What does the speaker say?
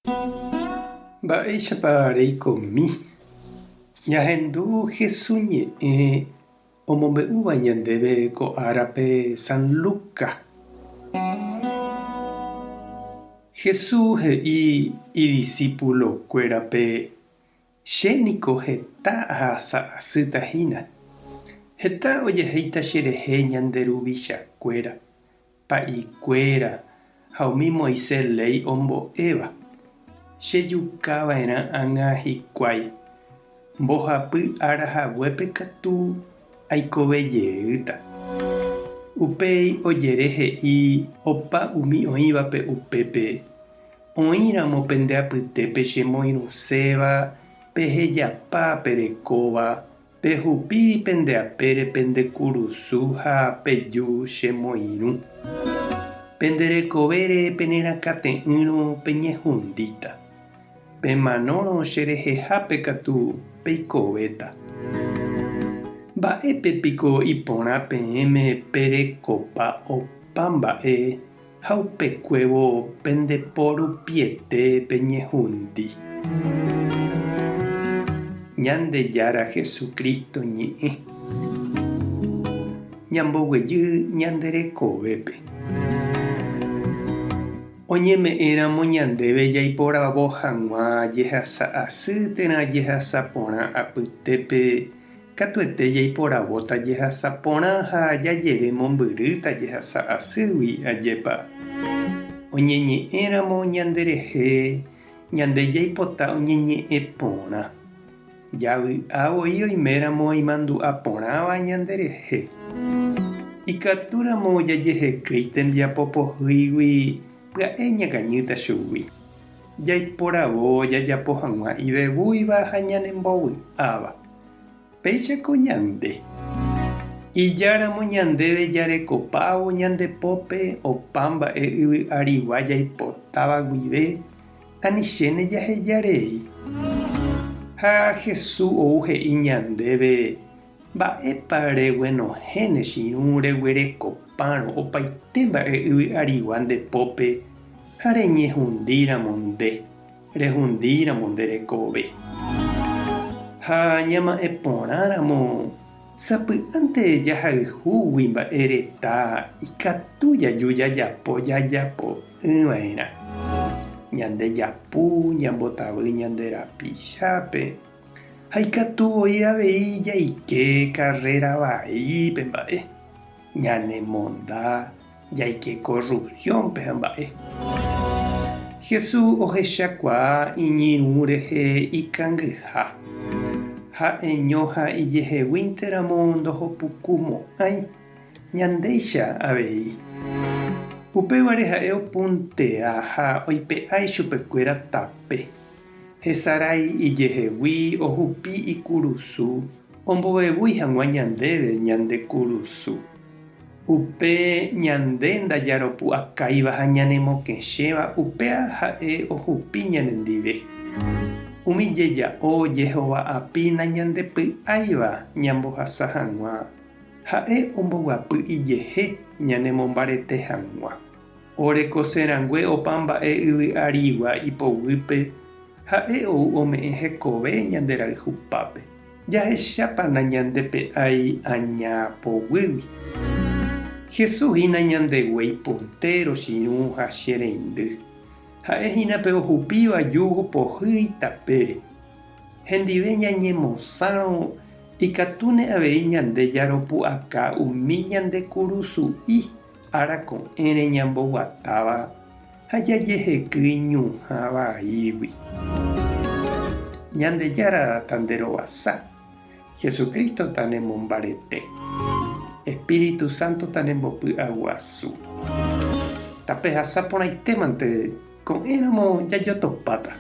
Mba'éichapa reikomi. Ñahendu Jesús ñe'ẽ omombe'úva ñandéve ko árape San Lucas. Jesús he'i idiscípulokuérape chéniko heta ahasa'asýtahína. Heta ojeheita cherehe ñande ruvichakuéra, pa'ikuéra ha umi Moisés ley ombo'éva. Chejukava'erã ág̃a hikuái. Mbohapy arahaguépe katu aikovejeýta. Upéi ojere he'i opa umi oĩvape upépe. Oĩramo pende apytépe chemoirũséva, pehejapa perekóva, pehupi pendeapére pendekurusu ha peju chemoirũ. Penderekovére penerakãte'ỹrõ peñehũndíta. Pemanórõ cherehehápe katu peikovéta. Mba'épepiko iporã peẽme perekopa opa mba'e ha upekuévo pendeporupiete peñehũndi. Ñandejára Jesukristo ñe'ẽ. Ñamboguejy ñanderekovépe. Oñeme'ẽramo ñandéve jaiporavo hag̃ua jehasa'asy térã jehasa porã apytépe katuete jaiporavóta jehasa porã ha jajere mombyryta jehasa'asýgui ajépa. Oñeñe'ẽramo ñanderehe ñande jaipota oñeñe'ẽ porã. Javy'ávoi oiméramo imandu'a porãva ñanderehe. Ikatúramo jajehekýi tembiapopohýigui pya'e ñakañýta chugui. Jaiporavo jajapo hag̃ua ivevúiva ha ñanembovy'áva. Péichako ñande. Ijáramo ñandéve jarekopávo ñandepópe opa mba'e yvy'arigua jaipotáva guive anichéne jahejarei. Ha Jesús ou he'i ñandéve mba'épa reguenohéne chiru reguerekopárõ opaite mba'e yvy'arigua ndepópe ha reñehũndíramo nde, rehũndíramo nderekove. Ha ñama'ẽ porãramo sapy'ánte jahayhúgui mba'e reta ikatu jaju jajapo'ỹva'erã. Ñandejapu ñambotavy ñande rapichápe ha ikatu oi avei jaike karréra vaípe mba'e. Ñanemonda jaike corrupciónpe ha mba'e. Jesús ohechakuaa iñirũ rehe ikangyha. Ha'eño ha ijeheguínteramo ndohopukumo'ãi ñandéicha avei. Upévare ha'e opuntea ha oipe'ái chupekuéra tape. Hesarái ijehegui ohupi ikurusu ombovevúi hag̃ua ñandéve ñande kurusu. Upe ñande ndajaropu'akáiva ha ñanemokẽchéva upéva ha'e ohupi ñanendive. Umi jeja'o jehova'apína ñandepy'áiva ñambohasa hag̃ua ha'e omboguapy ijehe ñanemombarete hag̃ua. Orekoserangue opa mba'e yvy'arigua ipoguýpe ha'e ou ome'ẽ hekove ñande rayhupápe. Jahechápana ñandepe'ái añapoguýgui. Jesúshína ñandeguéi puntero chiru ha chereindy. Ha'ehína pe ohupíva jugo pohýi tapére. Hendive ñañemosãrõ ikatúne avei ñande jaropu'aka umi ñande kurusu'i ára ko'ẽre ñamboguatáva ha jajehekýi ñuhã vaígui. Ñandejára tanderovasa. Jesukristo tanemombarete. Espíritu Santo tanembopy'aguasu. Tapehasa porãitémante ko'ẽramo jajotopáta.